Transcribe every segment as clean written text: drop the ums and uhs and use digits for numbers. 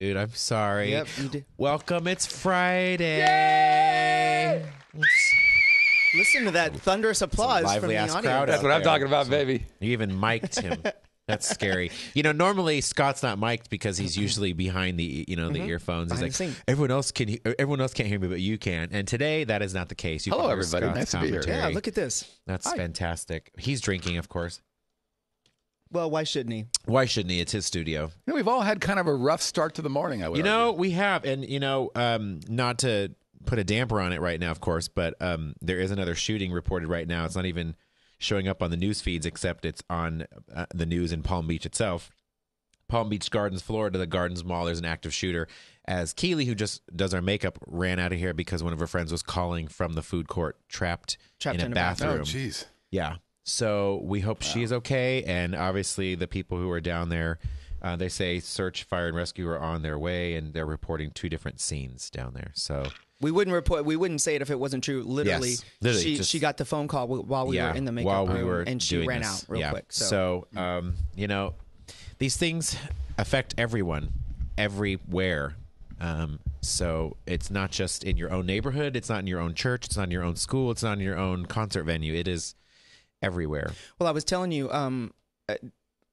Dude, I'm sorry. Yep, you did. Welcome, it's Friday. Listen to that thunderous applause from lively the ass audience. crowd That's what I'm talking about, baby. You even mic'd him. That's scary. Normally Scott's not mic'd because he's usually behind the the earphones. He's Behind the like, scene. everyone else can't hear me, but you can. And today that is not the case. You Hello, can hear everybody. Scott's Nice to be here. commentary. Yeah, look at this. That's Hi. fantastic. He's drinking, of course. Well, why shouldn't he? Why shouldn't he? It's his studio. We've all had kind of a rough start to the morning, I would argue. We have, and not to put a damper on it right now, of course, but there is another shooting reported right now. It's not even showing up on the news feeds, except it's on the news in Palm Beach itself. Palm Beach Gardens, Florida, the Gardens Mall. There's an active shooter. As Keely, who just does our makeup, ran out of here because one of her friends was calling from the food court, trapped in a bathroom. Oh, jeez. Yeah. So we hope she is okay, and obviously the people who are down there, they say search, fire, and rescue are on their way, and they're reporting 2 different scenes down there. So We wouldn't say it if it wasn't true. Literally, Yes, literally, she got the phone call while we were in the makeup while we room, were and she doing ran this. out real quick. So these things affect everyone, everywhere. So it's not just in your own neighborhood. It's not in your own church. It's not in your own school. It's not in your own concert venue. It is everywhere. Well, I was telling you,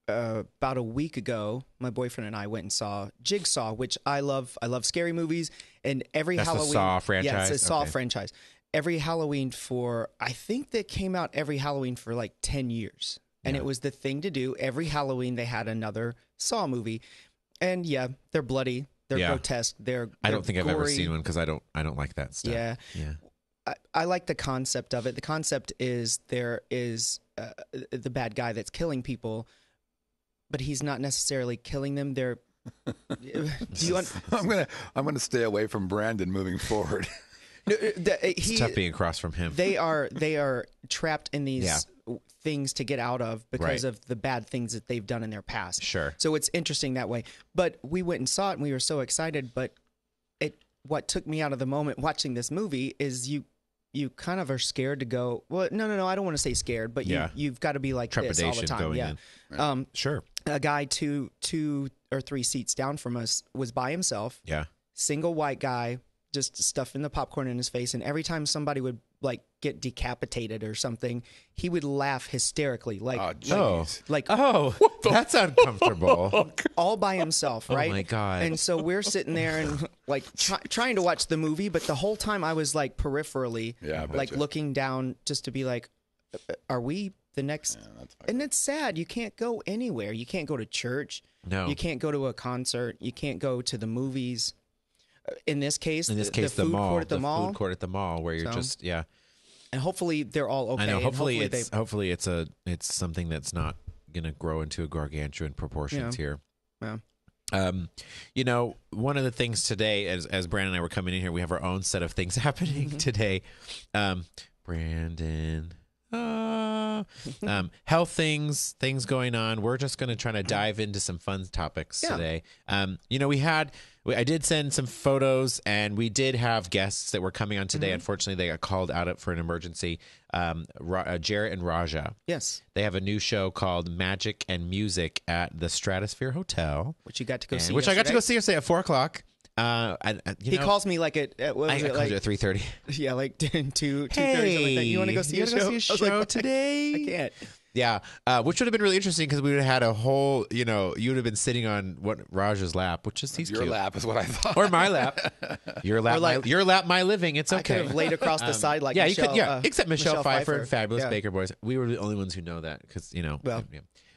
about a week ago, my boyfriend and I went and saw Jigsaw, which I love. I love scary movies, and every That's Halloween. the Saw franchise? Yeah, it's a Saw Okay. franchise. Every Halloween I think that came out every Halloween for like 10 years, and it was the thing to do. Every Halloween they had another Saw movie, and yeah, they're bloody, they're grotesque, they're I don't think I've ever gory. seen one because I don't like that stuff. Yeah. I like the concept of it. The concept is there is the bad guy that's killing people, but he's not necessarily killing them. They're. I'm gonna stay away from Brandon moving forward. It's tough being across from him. They are trapped in these things to get out of because of the bad things that they've done in their past. Sure. So it's interesting that way. But we went and saw it, and we were so excited. But what took me out of the moment watching this movie is you kind of are scared to go. Well, no. I don't want to say scared, but you've got to be like this all the time. Going Yeah. in. Sure. A guy two or 3 seats down from us was by himself. Yeah. Single white guy, just stuffing the popcorn in his face, and every time somebody would like get decapitated or something, he would laugh hysterically, like That's uncomfortable. all by himself, right? Oh my God. And so we're sitting there and like trying to watch the movie, but the whole time I was like peripherally, like looking down just to be like, are we the next? And it's sad. You can't go anywhere. You can't go to church. No. You can't go to a concert. You can't go to the movies. In this case, the food mall. Food court at the mall, where you're and hopefully they're all okay. I know. and Hopefully it's something that's not going to grow into a gargantuan proportions here. Yeah. One of the things today, as Brandon and I were coming in here, we have our own set of things happening today. Brandon. Health things going on. We're just going to try to dive into some fun topics today. I did send some photos, and we did have guests that were coming on today. Unfortunately, they got called out for an emergency. Jarrett and Raja. Yes. They have a new show called Magic and Music at the Stratosphere Hotel, Which you got to go see. which I got to go see yesterday at 4:00. He calls me like at what was I it, called you at 3:30. Yeah, like 2:30 something like that. You want to go see you a wanna show? go see a I was like, show "What? today? I can't. Yeah, which would have been really interesting because we would have had a whole, you would have been sitting on Raja's lap, which is he's Your cute. lap is what I thought. Or my lap. Your lap, like- your lap, my living. It's I okay. could have laid across the side like you could, Michelle, except Michelle Pfeiffer and Pfeiffer. Fabulous Yeah. Baker Boys. We were the only ones who know that because, Well.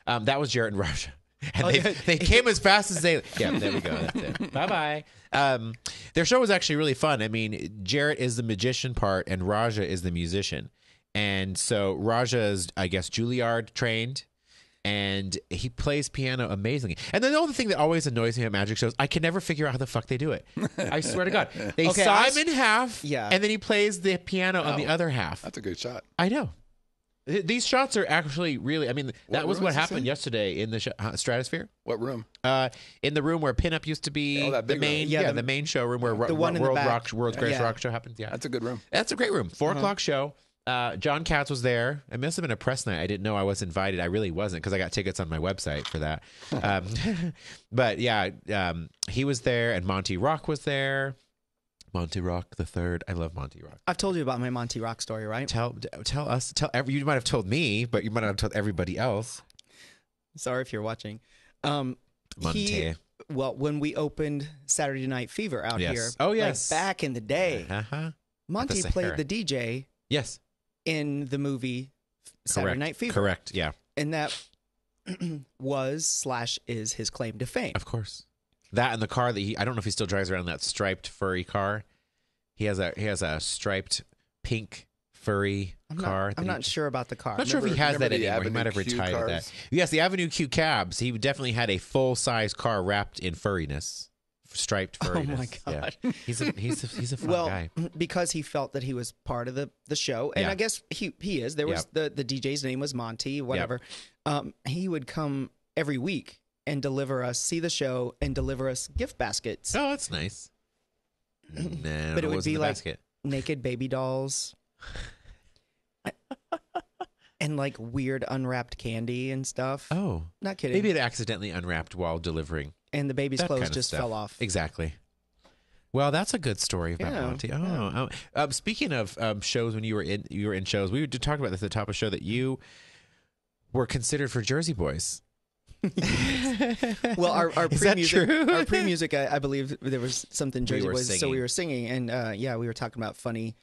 that was Jarrett and Raja. And they came as fast as they... Yeah, there we go. That's it. Bye-bye. Their show was actually really fun. I mean, Jarrett is the magician part, and Raja is the musician. And so Raja is, I guess, Juilliard trained, and he plays piano amazingly. And then the only thing that always annoys me at magic shows, I can never figure out how the fuck they do it. I swear to God. They saw him in half, and then he plays the piano on the other half. That's a good shot. I know. These shots are actually really, I mean, that was room what is this happened in? yesterday in the Stratosphere. What room? In the room where Pinup used to be, that the big main, room. the main showroom where The one in the back. World's Greatest Rock Show happens. Yeah, That's a good room. that's a great room. 4:00 show. John Katz was there. It must have been a press night. I didn't know I was invited. I really wasn't because I got tickets on my website for that. But yeah, he was there, and Monty Rock was there. Monty Rock the Third. I love Monty Rock. I've told you about my Monty Rock story, right? Tell us. You might have told me, but you might not have told everybody else. Sorry if you're watching. Monty. Well, when we opened Saturday Night Fever out here, like back in the day, Monty played the DJ. Yes. In the movie Saturday Night Fever. Correct. Yeah. And that was/is his claim to fame. Of course. That and the car that I don't know if he still drives around that striped furry car. He has a striped pink furry car. I'm not sure about the car. I'm not sure if he has that anymore. He might have retired that. Yes, the Avenue Q cabs. He definitely had a full size car wrapped in furriness, striped furriness. Oh my God! Yeah. He's a fun guy. Because he felt that he was part of the show, and I guess he is. There was the DJ's name was Monty, whatever. He would come every week and see the show and deliver us gift baskets. Oh, that's nice. But it would be like naked baby dolls. And like weird unwrapped candy and stuff. Oh. Not kidding. Maybe it accidentally unwrapped while delivering. And the baby's clothes just fell off. Exactly. Well, that's a good story about Monty. Speaking of shows, when you were in shows, we talked about this at the top of the show that you were considered for Jersey Boys. Well, our pre-music, I believe there was something Jersey Boys, singing. So we were singing, and we were talking about funny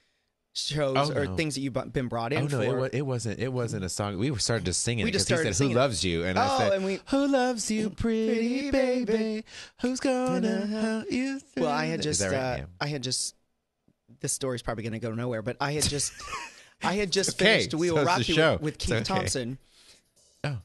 shows or things that you've been brought in for. It wasn't a song. We started just singing. We just started he said, singing. "Who loves you?" And I said, "Who loves you, pretty baby? Who's gonna help you?" Well, I had just this story's probably going to go nowhere, but I had just finished "We Will Rock You" with Keith Thompson. Oh,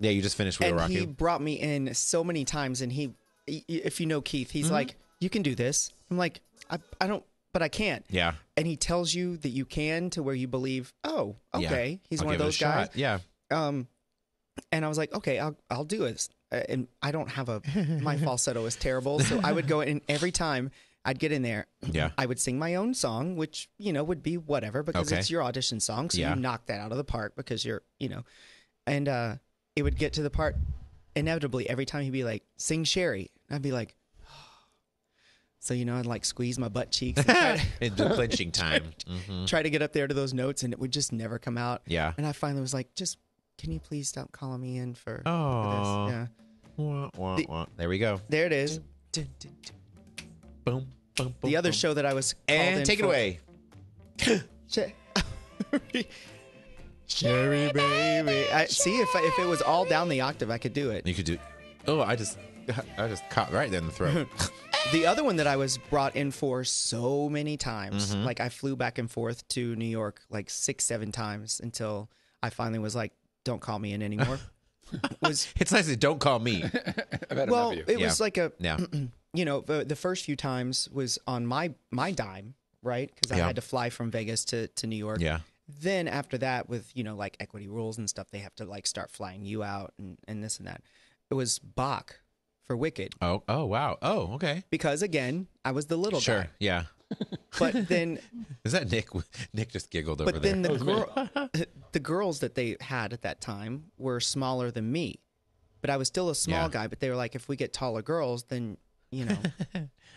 yeah, you just finished "We Will Rock You." And he brought me in so many times, and if you know Keith, he's like, "You can do this." I'm like, I don't. But I can't. Yeah. And he tells you that you can to where you believe, oh, okay. Yeah. He's one of those guys. Yeah. And I was like, okay, I'll do it. And I don't have my falsetto is terrible. So I would go in every time I'd get in there. Yeah. I would sing my own song, which, would be whatever because it's your audition song. So you knock that out of the park because you're, and it would get to the part inevitably every time he'd be like, sing Sherry. I'd be like, so, I'd like squeeze my butt cheeks and try to, into clinching time. Try to get up there to those notes, and it would just never come out. Yeah. And I finally was like, can you please stop calling me in for this? Yeah. There we go. There it is. Boom, boom, boom. The other show that I was called in and take it away. Sherry baby. See, if it was all down the octave, I could do it. You could do. Oh, I just caught right there in the throat. The other one that I was brought in for so many times, like I flew back and forth to New York like 6-7 times until I finally was like, don't call me in anymore. It's nice that don't call me. Well, it was like the first few times was on my dime, right? Because I had to fly from Vegas to New York. Yeah. Then after that, with like equity rules and stuff, they have to like start flying you out and this and that. It was Bach for Wicked. Oh, wow. Oh, okay. Because again, I was the little guy. Sure, yeah. But then is that Nick? Nick just giggled over there. But then the girls that they had at that time were smaller than me. But I was still a small guy. But they were like, if we get taller girls, then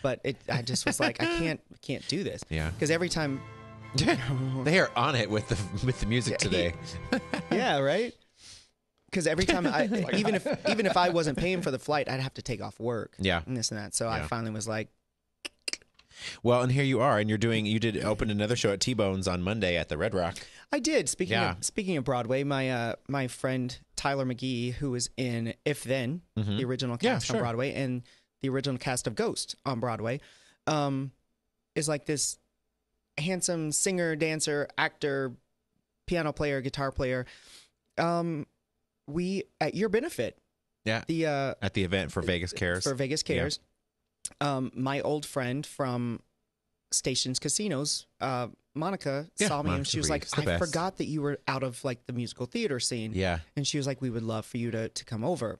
But I just was like, I can't do this. Yeah. Because every time they are on it with the music today. Yeah, right. Because every time even if I wasn't paying for the flight, I'd have to take off work. Yeah. And this and that. So I finally was like, well, and here you are, and you did open another show at T-Bone's on Monday at the Red Rock. I did. Speaking of Broadway, my friend Tyler McGee, who was in If Then, the original cast on Broadway, and the original cast of Ghost on Broadway, is like this handsome singer, dancer, actor, piano player, guitar player. We at your benefit, at the event for Vegas Cares. My old friend from Stations Casinos, Monica, saw me and she was like, I forgot that you were out of like the musical theater scene. Yeah. And she was like, we would love for you to come over.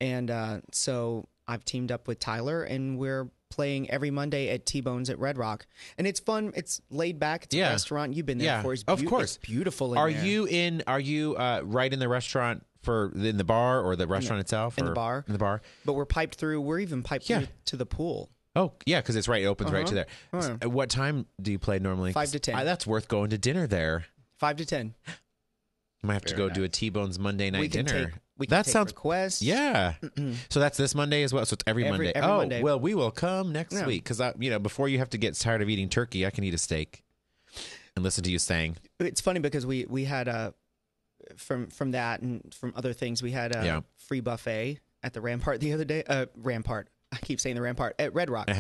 And so I've teamed up with Tyler and we're playing every Monday at T-Bone's at Red Rock, and it's fun. It's laid back. It's a restaurant. You've been there before. It's of course, it's beautiful. Are you right in the restaurant in the bar or the restaurant itself? In the bar. In the bar. But we're piped through. We're even piped through to the pool. Oh, yeah, because it's right. It opens right to there. At what time do you play normally? 5 to 10. That's worth going to dinner there. 5 to 10. You might have to go do a T-Bone's Monday night dinner. That sounds requests. Yeah. So that's this Monday as well. So it's every Monday. Every Monday. Well, we will come next week because before you have to get tired of eating turkey, I can eat a steak and listen to you sing. It's funny because we had from that and from other things, we had a free buffet at the Rampart the other day. Rampart. I keep saying the Rampart at Red Rock.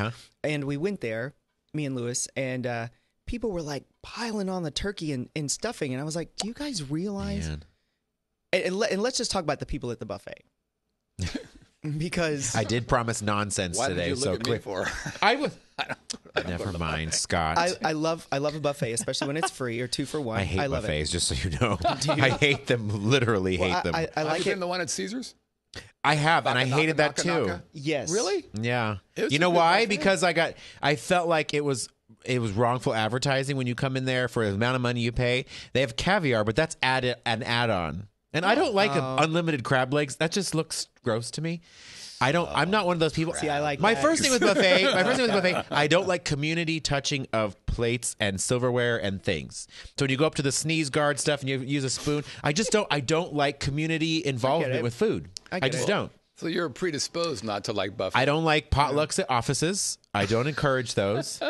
And we went there, me and Lewis, and people were like piling on the turkey and stuffing. And I was like, do you guys realize? And let's just talk about the people at the buffet. Because I did promise nonsense today. Why did you look at me for? I was. Never mind, Scott. I love a buffet, especially when it's free or 2 for $1. I hate buffets, it. just so you know. I hate them. Literally hate them. I like it. The one at Caesar's. I have, and I hated that too. Yes. Really? Yeah. You know why? Because I felt like it was wrongful advertising when you come in there for the amount of money you pay. They have caviar, but that's an add-on. And I don't like unlimited crab legs. That just looks gross to me. I'm not one of those people. See, I like my first thing with buffet. I don't like community touching of plates and silverware and things. So when you go up to the sneeze guard stuff and you use a spoon, I don't like community involvement with food. I just don't. So you're predisposed not to like buffet. I don't like potlucks at offices. I don't encourage those.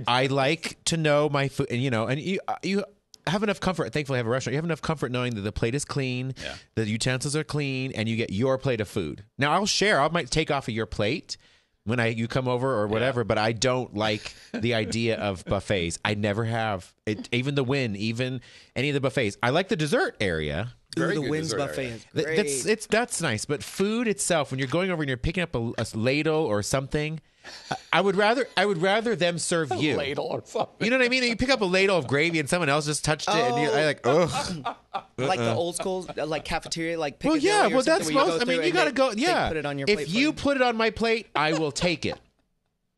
I like to know my food, and you have enough comfort. Thankfully, I have a restaurant. You have enough comfort knowing that the plate is clean, the utensils are clean, and you get your plate of food. Now, I'll share. I might take off of your plate when you come over or whatever, but I don't like the idea of buffets. I never have. Even the Wynn, even any of the buffets. I like the dessert area. The Wynn's buffet is great. That's nice, but food itself, when you're going over and you're picking up a ladle or something, I would rather them serve you. Ladle or something. You know what I mean? You pick up a ladle of gravy and someone else just touched it, and you're like, ugh. Like the old school, like cafeteria, like Piccadilly. Well, yeah, that's supposed. I mean, you gotta go. Yeah, put it on your plate. If you put it on my plate, I will take it.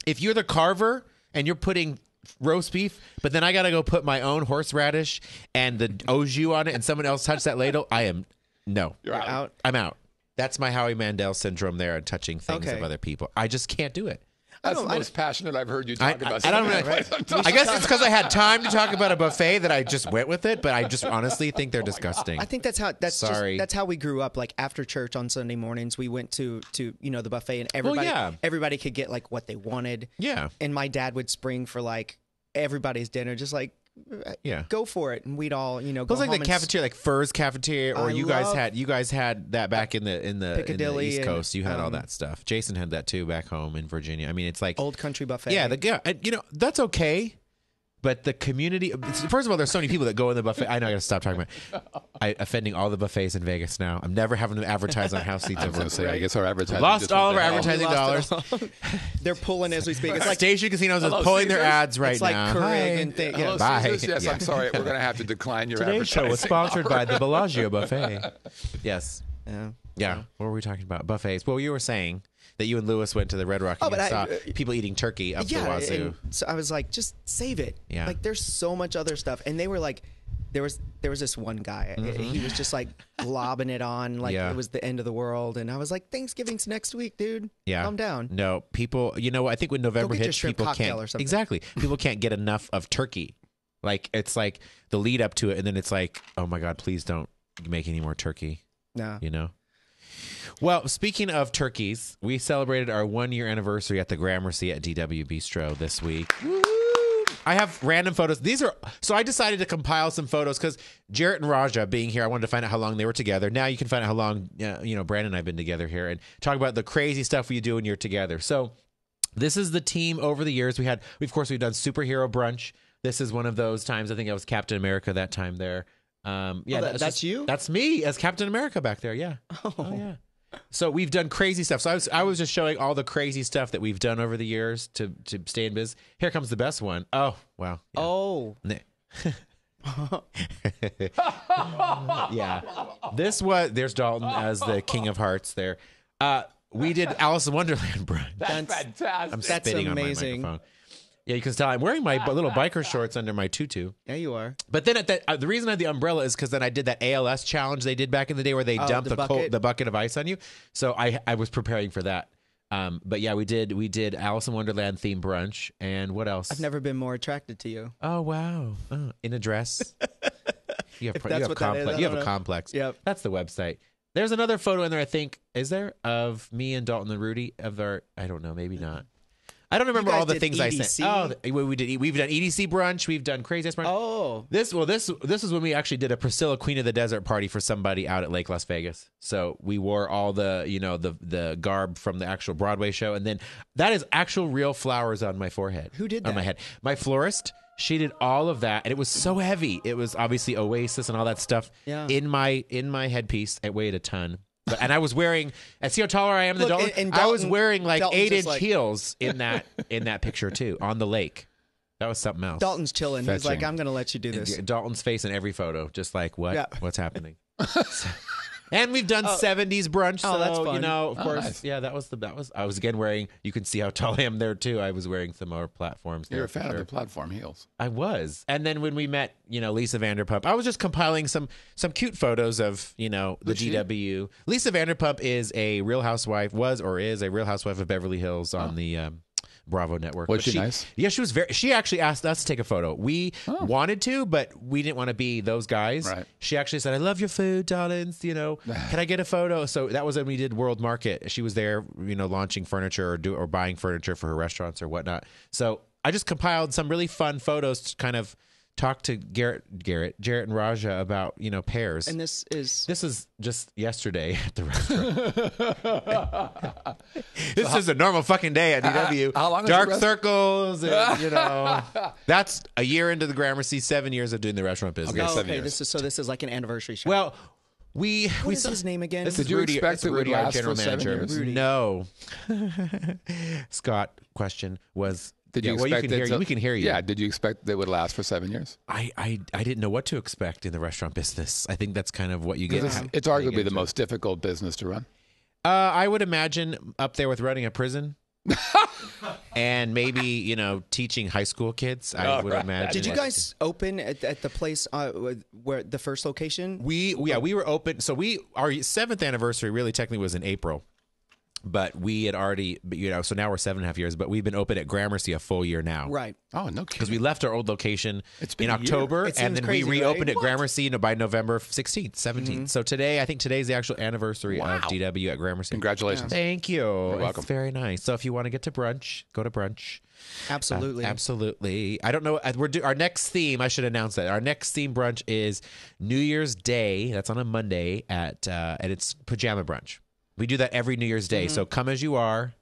If you're the carver and you're putting roast beef, but then I gotta go put my own horseradish and the au jus on it, and someone else touched that ladle, You're out. I'm out. That's my Howie Mandel syndrome there, and touching things of other people. I just can't do it. That's the most passionate I've heard you talk about. I don't know. I guess it's because I had time to talk about a buffet that I just went with it, but I just honestly think they're disgusting. I think that's how we grew up. Like after church on Sunday mornings, we went to the buffet, and everybody could get like what they wanted. Yeah. And my dad would spring for like everybody's dinner, just like go for it, and we'd all go. It was like the cafeteria, like Fur's cafeteria, or you guys had that back in the Piccadilly, in the East Coast. You had all that stuff. Jason had that too back home in Virginia. I mean, it's like Old Country Buffet. Yeah, that's okay. But the community, first of all, there's so many people that go in the buffet. I know I got to stop talking about offending all the buffets in Vegas now. I'm never having to advertise on house seats. I guess our advertising lost all of our advertising dollars. They're pulling as we speak. It's like Station Casinos is pulling their ads right now. It's like Keurig and things. Hello, bye. Yes, I'm sorry. We're going to have to decline your Today's advertising. show was sponsored by the Bellagio Buffet. Yes. Yeah. What were we talking about? Buffets. Well, you were saying that you and Lewis went to the Red Rock and saw people eating turkey up the wazoo. So I was like, just save it. Yeah. Like there's so much other stuff. And they were like, there was this one guy. He was just like lobbing it on like it was the end of the world. And I was like, Thanksgiving's next week, dude. Yeah. Calm down. No, people, I think when November hits, people can't. Exactly. People can't get enough of turkey. Like, it's like the lead up to it. And then it's like, oh my God, please don't make any more turkey. No. Well, speaking of turkeys, we celebrated our 1-year anniversary at the Gramercy at DW Bistro this week. Woo! I have random photos. So I decided to compile some photos because Jarrett and Raja being here, I wanted to find out how long they were together. Now you can find out how long, Brandon and I have been together here and talk about the crazy stuff we do when you're together. So this is the team over the years. We've done Superhero Brunch. This is one of those times. I think I was Captain America that time there. That's you? That's me as Captain America back there. Yeah. Oh yeah. So we've done crazy stuff. So I was just showing all the crazy stuff that we've done over the years to stay in biz. Here comes the best one. Oh, wow. Yeah. Oh. Yeah. There's Dalton as the King of Hearts there. we did Alice in Wonderland brunch. That's fantastic. I'm spitting on my microphone. Yeah, you can tell I'm wearing my little biker shorts under my tutu. Yeah, you are. But then the reason I had the umbrella is because then I did that ALS challenge they did back in the day where they dumped the bucket of ice on you. So I was preparing for that. But yeah, we did Alice in Wonderland themed brunch. And what else? I've never been more attracted to you. Oh, wow. In a dress. You have a complex. Yep. That's the website. There's another photo in there, I think. Is there? Of me and Dalton and Rudy I don't know, maybe not. I don't remember all the things EDC? I sent. Oh, we've done EDC brunch. We've done Crazy Ass brunch. Oh, this is when we actually did a Priscilla Queen of the Desert party for somebody out at Lake Las Vegas. So we wore all the the garb from the actual Broadway show, and then that is actual real flowers on my forehead. Who did that? On my head. My florist. She did all of that, and it was so heavy. It was obviously Oasis and all that stuff in my headpiece. It weighed a ton. And I was wearing, and see how taller I am than Dalton? And I was wearing like Dalton's 8-inch heels in that picture too, on the lake. That was something else. Dalton's chilling. He's like, I'm going to let you do this. Dalton's face in every photo, just like, what's happening? And we've done 70s brunch. So, that's fun. Of course. Nice. Yeah, that was I was again wearing, you can see how tall I am there too. I was wearing some more platforms. You're a fan of the platform heels. I was. And then when we met, Lisa Vanderpump, I was just compiling some cute photos of, the GW. Lisa Vanderpump is a Real Housewife, is a Real Housewife of Beverly Hills on the Bravo network. Was she nice? Yeah, she was she actually asked us to take a photo. We wanted to, but we didn't want to be those guys. Right. She actually said, I love your food, darlings. Can I get a photo? So that was when we did World Market. She was there, launching furniture or buying furniture for her restaurants or whatnot. So I just compiled some really fun photos to kind of talk to Jarrett and Raja about, pairs. And this is just yesterday at the restaurant. This is a normal fucking day at DW. How long Dark circles, and, that's a year into the Gramercy, 7 years of doing the restaurant business. Okay, 7 okay. years. This is like an anniversary show. Well, what is his name again? This Did is you Rudy. expect it would Rudy, our last general for 7 manager. years? Rudy. No. Scott, question was. Did you expect we can hear you. Yeah. Did you expect they would last for 7 years? I didn't know what to expect in the restaurant business. I think that's kind of what you get. It's arguably the most difficult business to run. I would imagine up there with running a prison. And maybe, teaching high school kids, I would imagine. Did you guys open at the place where the first location? We were open. So our 7th anniversary really technically was in April. But we had already, so now we're 7.5 years, but we've been open at Gramercy a full year now. Right. Oh, no kidding. Because we left our old location in a October, year. and then crazy, we reopened right? at Gramercy by November 16th, 17th. Mm-hmm. So I think today's the actual anniversary of DW at Gramercy. Congratulations. Thank you. You're welcome. It's very nice. So if you want to get to brunch, go to brunch. Absolutely. Absolutely. I don't know. Our next theme, I should announce that. Our next theme brunch is New Year's Day. That's on a Monday and it's pajama brunch. We do that every New Year's Day. So come as you are.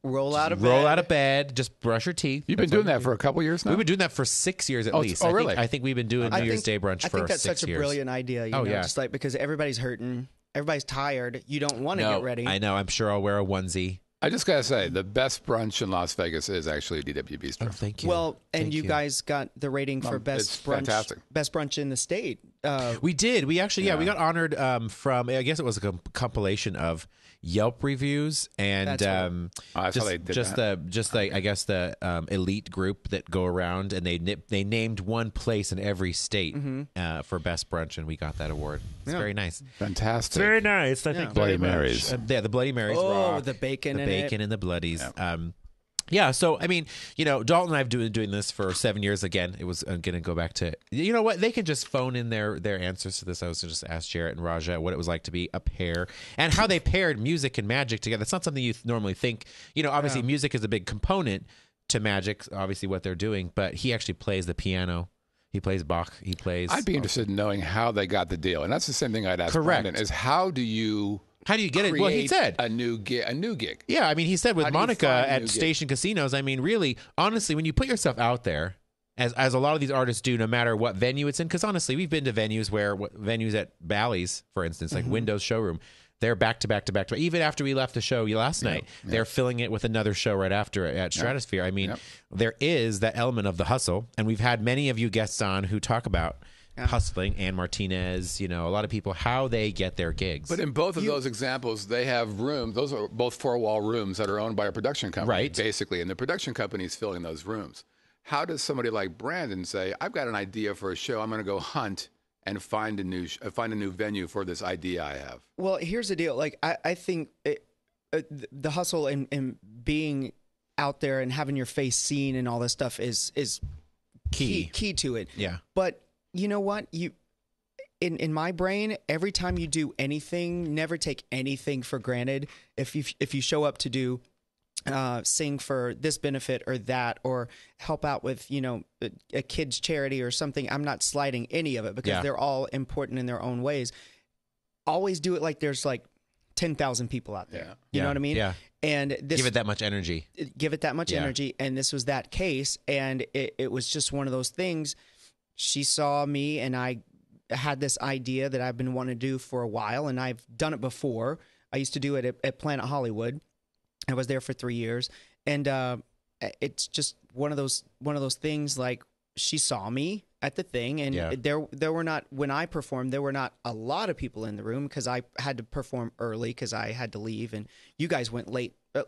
Roll out of bed. Just brush your teeth. You've been doing that for a couple years now? We've been doing that for 6 years at least. Oh, really? I think we've been doing New Year's Day brunch for 6 years. I think that's such a brilliant idea. You know, yeah. Just like because everybody's hurting, everybody's tired. You don't want to get ready. I know. I'm sure I'll wear a onesie. I just got to say, the best brunch in Las Vegas is actually DW Bistro. Oh, thank you. Well, and you guys got the rating for best brunch. Fantastic. Best brunch in the state. We did. We actually, we got honored from, I guess it was a compilation of Yelp reviews and I guess the elite group that go around, and they named one place in every state for best brunch, and we got that award. It's very nice. Fantastic. It's very nice. I think Bloody very Marys. The Bloody Marys. Oh, the bacon and the bloodies. Yeah, so I mean, Dalton and I have been doing this for 7 years. Again, it was going to go back to, you know what? They can just phone in their answers to this. I was going to just ask Jarrett and Raja what it was like to be a pair and how they paired music and magic together. It's not something you normally think. Obviously, music is a big component to magic. Obviously, what they're doing, but he actually plays the piano. He plays Bach. He plays. I'd be interested in knowing how they got the deal, and that's the same thing I'd ask Brandon. Is how do you get it? Well, he said a new gig. Yeah, I mean, he said with Monica at Station Casinos. I mean, really, honestly, when you put yourself out there, as a lot of these artists do, no matter what venue it's in, because honestly, we've been to venues venues at Bally's, for instance, like Windows Showroom, they're back to back to back to back. Even after we left the show last night, they're filling it with another show right after at Stratosphere. I mean, there is that element of the hustle, and we've had many of you guests on who talk about hustling. Ann Martinez, a lot of people, how they get their gigs. But in both of those examples, they have rooms. Those are both 4-wall rooms that are owned by a production company, right? Basically, and the production company is filling those rooms. How does somebody like Brandon say, "I've got an idea for a show. I'm going to go hunt and find a new venue for this idea I have"? Well, here's the deal. Like I think the hustle and being out there and having your face seen and all this stuff is key to it. Yeah. But you know what? In my brain, every time you do anything, never take anything for granted. If you show up to do sing for this benefit or that, or help out with a kid's charity or something, I'm not slighting any of it because they're all important in their own ways. Always do it like there's like 10,000 people out there. You know what I mean? Yeah. And give it that much energy. Give it that much energy. And this was that case. And it was just one of those things. She saw me and I had this idea that I've been wanting to do for a while, and I've done it before. I used to do it at Planet Hollywood. I was there for 3 years. And it's just one of those things, like she saw me at the thing, and there were not, when I performed, there were not a lot of people in the room because I had to perform early because I had to leave, and you guys went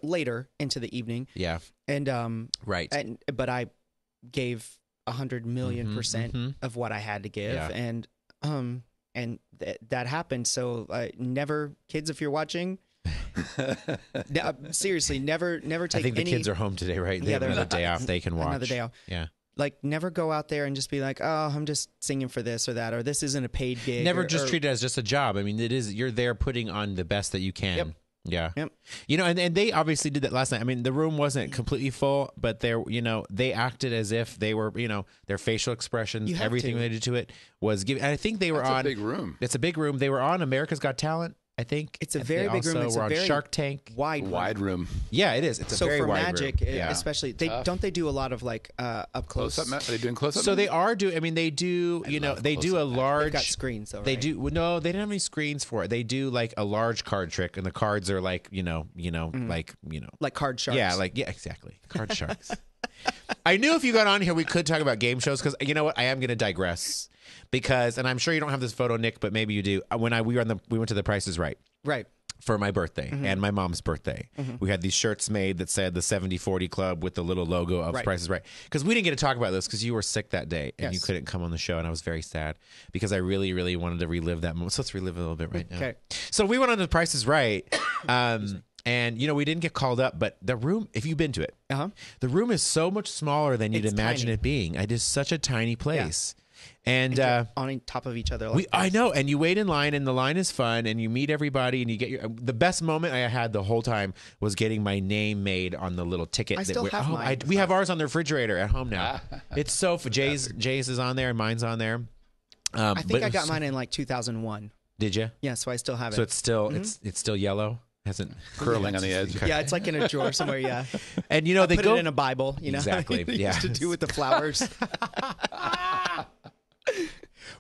later into the evening. Yeah. And right. But I gave 100 million % of what I had to give, and that happened. So never, kids, if you're watching. Seriously, never take. I think the kids are home today, right? They have another day off. They can watch another day off. Yeah. Like, never go out there and just be like, oh, I'm just singing for this or that, or this isn't a paid gig. Never just treat it as just a job. I mean, it is. You're there putting on the best that you can. Yep. Yeah. Yep. And they obviously did that last night. I mean, the room wasn't completely full, but they acted as if they were, their facial expressions, everything related to it was giving. And I think they were on. It's a big room. It's a big room. They were on America's Got Talent. I think it's a very big room. It's we're a on very Shark Tank. Wide room. Yeah, it is. It's a very wide room. So for Magic, especially, they do a lot are they doing close-up? So they are doing. I mean, they do. They do a large. They've got screens though. They do. No, they don't have any screens for it. They do like a large card trick, and the cards are like like card sharks. Yeah, exactly, card sharks. I knew if you got on here, we could talk about game shows because you know what, I am going to digress. Because, and I'm sure you don't have this photo, Nick, but maybe you do. When we went to the Price is Right for my birthday and my mom's birthday. We had these shirts made that said the 70/40 Club with the little logo of Price is Right. Because we didn't get to talk about this because you were sick that day and you couldn't come on the show, and I was very sad because I really, really wanted to relive that moment. So let's relive it a little bit right now. Okay. So we went on to the Price is Right. And we didn't get called up, but the room, if you've been to it, the room is so much smaller than you'd imagine it being. It is such a tiny place. And on top of each other. I know. And you wait in line, and the line is fun, and you meet everybody, and you get the best moment I had the whole time was getting my name made on the little ticket. I still have mine. We have ours on the refrigerator at home now. It's so Jay's is on there, and mine's on there. I think I got mine in like 2001. Did you? Yeah, so I still have it. So it's still it's still yellow. Hasn't curling on the edge. Yeah, it's like in a drawer somewhere. Yeah, and they put it in a Bible. Exactly. They used to do with the flowers.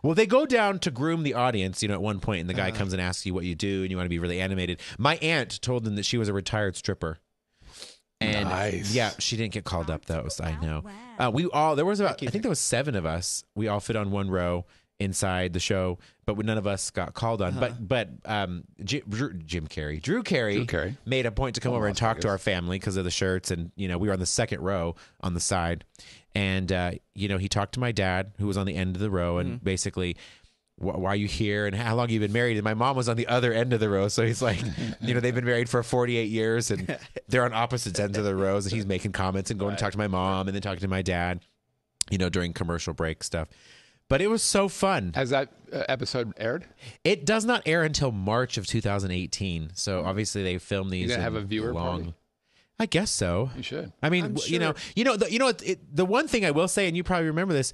Well, they go down to groom the audience, at one point, and the guy comes and asks you what you do, and you want to be really animated. My aunt told them that she was a retired stripper. And nice. Yeah, she didn't get called up though. I know. There was about, I think there was 7 of us. We all fit on one row inside the show, but none of us got called on. But Drew Carey made a point to come over and talk to our family because of the shirts, and we were on the second row on the side, and he talked to my dad, who was on the end of the row, and basically, why are you here and how long have you been married? And my mom was on the other end of the row, so he's like, they've been married for 48 years, and they're on opposite ends of the rows, and he's making comments and going to talk to my mom and then talking to my dad, during commercial break stuff. But it was so fun. Has that episode aired? It does not air until March of 2018. So obviously they filmed these. You gonna have a viewer party? I guess so. You should. I mean, sure. The one thing I will say, and you probably remember this.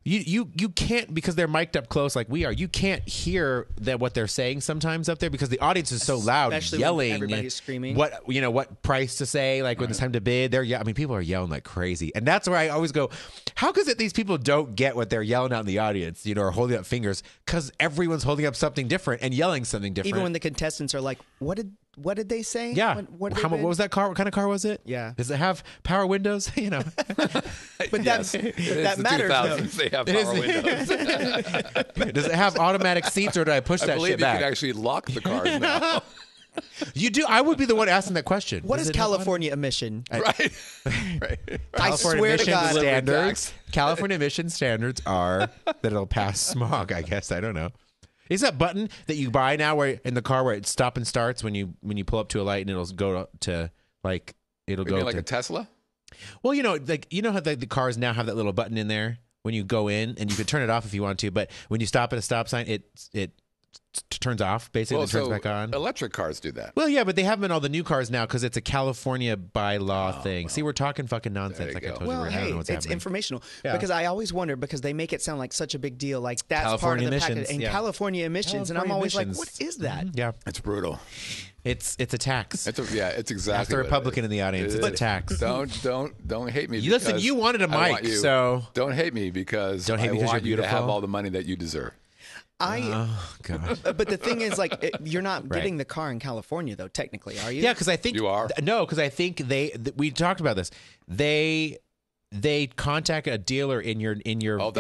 You can't, because they're mic'd up close like we are. You can't hear what they're saying sometimes up there because the audience is so loud, yelling, when everybody's screaming. What price to say, like when it's time to bid. People are yelling like crazy, and that's where I always go, how is it these people don't get what they're yelling out in the audience, or holding up fingers? Because everyone's holding up something different and yelling something different. Even when the contestants are like, "What did what did they say? Yeah. What was that car? What kind of car was it? Yeah. Does it have power windows? You know. But that matters. Though. They have power windows. Does it have automatic seats, or do I push that shit back? I believe you can actually lock the cars now. You do. I would be the one asking that question. What is California emission? Right. I swear to God. Standards. California emission standards are that it'll pass smog. I guess I don't know. Is that button that you buy now, where in the car where it stop and starts when you pull up to a light and it'll go to like it'll go like a Tesla? Well, how the cars now have that little button in there when you go in, and you can turn it off if you want to, but when you stop at a stop sign, it turns off basically and turns back on. Electric cars do that. Well, yeah, but they have them in all the new cars now because it's a California bylaw thing. Well, see, we're talking fucking nonsense. Like I told you, hey, I don't know what's it's happening. Informational because I always wonder because they make it sound like such a big deal, like that's California part of the package and California emissions, and I'm always like, what is that? Yeah, it's brutal. It's a tax. It's exactly. Ask the Republican in the audience. It's a tax. Don't hate me. Listen, you wanted a mic, so don't hate me because I want you to have all the money that you deserve. Oh God! But the thing is, like, you're not getting the car in California, though. Technically, are you? Yeah, because I think you are. No, because I think we talked about this. They contact a dealer in your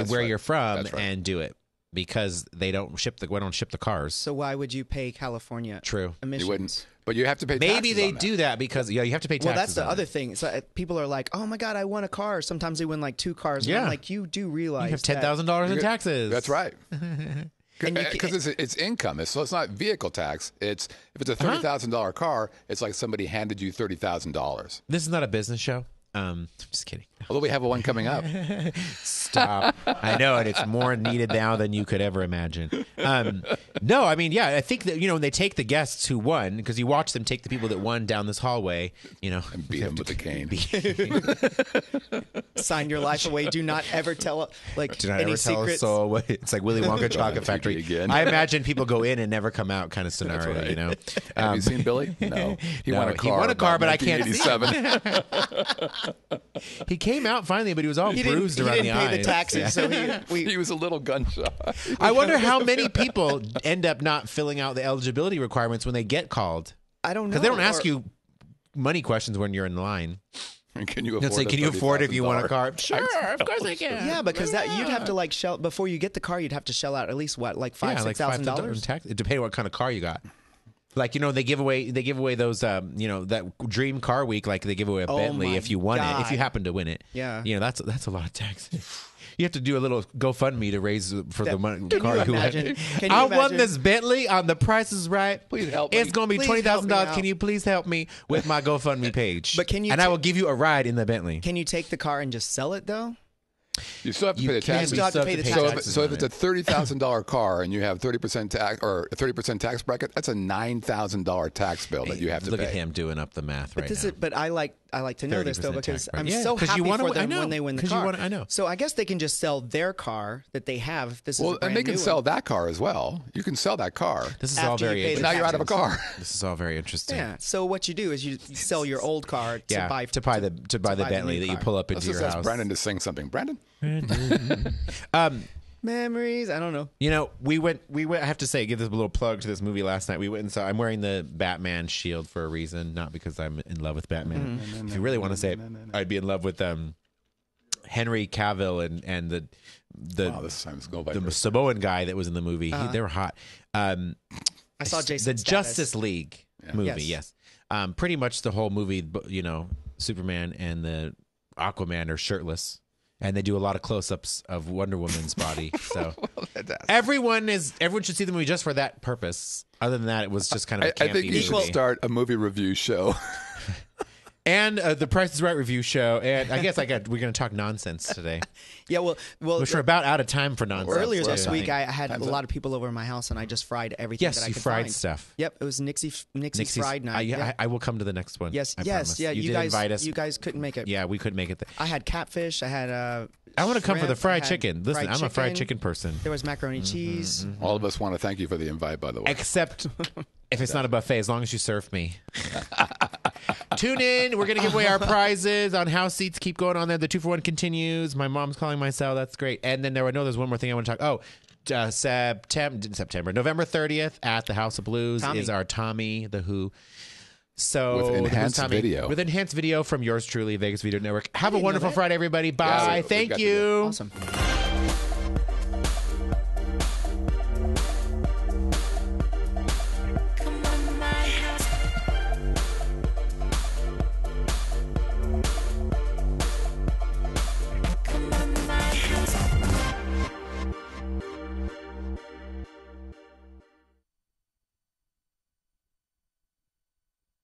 where you're from and do it because we don't ship the cars. So why would you pay California? True, emissions? You wouldn't. But you have to pay taxes. Maybe they do that because you have to pay taxes. Well, that's the other thing. So people are like, "Oh my God, I won a car." Sometimes they win like 2 cars. And I'm like, you do realize you have $10,000 in taxes. That's right. Because it's income. So it's not vehicle tax. If it's a $30,000 car, it's like somebody handed you $30,000. This is not a business show. Just kidding. Although we have one coming up. Stop. I know, and it's more needed now than you could ever imagine. No, I mean, yeah, I think that, when they take the guests who won, because you watch them take the people that won down this hallway, and beat them with a cane. Sign your life away. Do not ever tell any secrets. So it's like Willy Wonka Chocolate Factory. Again. I imagine people go in and never come out kind of scenario, right. Have you seen Billy? No. He won a car. He won a car, but I can't see. He came out finally, but he was all bruised around the eyes. He didn't pay the taxes, so he was a little gunshot. I wonder how many people end up not filling out the eligibility requirements when they get called. I don't know. Because they don't ask you money questions when you're in line. Can you afford? Can you afford if you want a car? Sure, of course I can. Yeah, because you'd have to shell before you get the car. You'd have to shell out at least $5,000-$6,000 tax. It depends what kind of car you got. Like, they give away those that Dream Car Week, like they give away a Bentley if you won it, if you happen to win it. Yeah. That's a lot of tax. You have to do a little GoFundMe to raise for the money. Car you won. I won this Bentley on The Price is Right. Please help me. It's going to be $20,000. Can you please help me with my GoFundMe page? But can you? And I will give you a ride in the Bentley. Can you take the car and just sell it though? You still have to pay the taxes. You still have to pay the taxes. So if it's a $30,000 car and you have 30% tax or a 30% tax bracket, that's a $9,000 tax bill that you have to pay. Look at him doing up the math right now. But I like to know this though because I'm so happy for them when they win the car. I know. So I guess they can just sell their car that they have. And they can sell that car as well. You can sell that car. This is all very interesting. Now you're out of a car. This is all very interesting. Yeah. So what you do is you sell your old car to buy the Bentley that you pull up into your house. Let's ask Brandon to sing something. Brandon. Memories. I don't know. We went. I have to say, give this a little plug to this movie last night. We went and saw. I'm wearing the Batman shield for a reason, not because I'm in love with Batman. If you really want to say it, I'd be in love with Henry Cavill and the Samoan guy that was in the movie. They were hot. I saw Jason. The Justice League movie. Yes. Pretty much the whole movie. Superman and the Aquaman are shirtless. And they do a lot of close-ups of Wonder Woman's body. So everyone should see the movie just for that purpose. Other than that, it was just kind of a campy I think you should start a movie review show. And the Price is Right review show. And I guess we're going to talk nonsense today. Yeah, well, which we're about out of time for nonsense. Earlier this week, I had a lot of people over at my house, and I just fried everything that I could find. Yes, you fried stuff. Yep, it was Nixie's fried night. I will come to the next one. Yes, yeah. You guys invite us. You guys couldn't make it. Yeah, we couldn't make it. I had catfish. I had I want to come for the fried chicken. Listen, I'm a fried chicken person. There was macaroni cheese. All of us want to thank you for the invite, by the way. Except if it's not a buffet, as long as you serve me. Tune in. We're going to give away our prizes on house seats. Keep going on there. The 2-for-1 continues. My mom's calling my cell. That's great. And then there's one more thing I want to talk. November 30th at the House of Blues is our Tommy the Who. So with enhanced video from yours truly, Vegas Video Network. Have a wonderful Friday, everybody. Bye. Thank you. Awesome.